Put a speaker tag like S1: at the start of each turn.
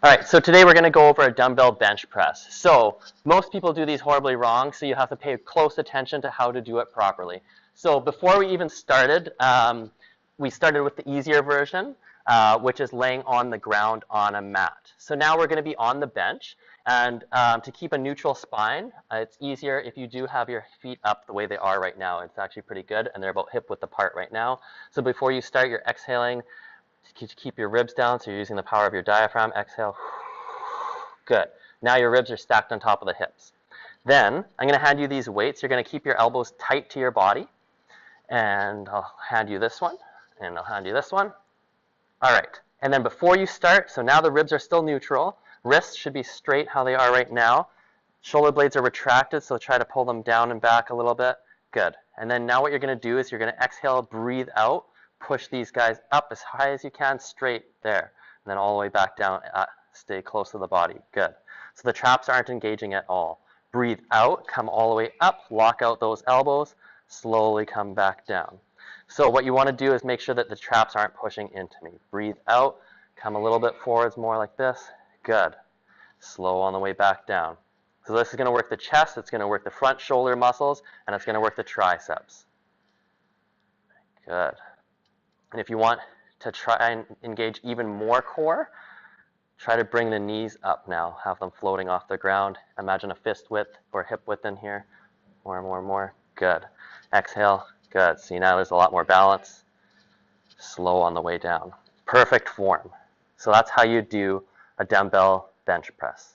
S1: All right, so today we're going to go over a dumbbell bench press. So most people do these horribly wrong, so you have to pay close attention to how to do it properly. So before we even started, we started with the easier version, which is laying on the ground on a mat. So now we're going to be on the bench, and to keep a neutral spine, it's easier if you do have your feet up the way they are right now. It's actually pretty good, and they're about hip width apart right now. So before you start, you're exhaling to keep your ribs down, so you're using the power of your diaphragm. Exhale. Good. Now your ribs are stacked on top of the hips. Then I'm going to hand you these weights. You're going to keep your elbows tight to your body. And I'll hand you this one. And I'll hand you this one. All right. And then before you start, so now the ribs are still neutral. Wrists should be straight how they are right now. Shoulder blades are retracted, so try to pull them down and back a little bit. Good. And then now what you're going to do is you're going to exhale, breathe out. Push these guys up as high as you can, straight there. And then all the way back down, stay close to the body. Good. So the traps aren't engaging at all. Breathe out, come all the way up, lock out those elbows, slowly come back down. So what you want to do is make sure that the traps aren't pushing into me. Breathe out, come a little bit forwards, more like this. Good. Slow on the way back down. So this is going to work the chest, it's going to work the front shoulder muscles, and it's going to work the triceps. Good. And if you want to try and engage even more core, try to bring the knees up now. Have them floating off the ground. Imagine a fist width or hip width in here. More and more and more. Good. Exhale. Good. See, now there's a lot more balance. Slow on the way down. Perfect form. So that's how you do a dumbbell bench press.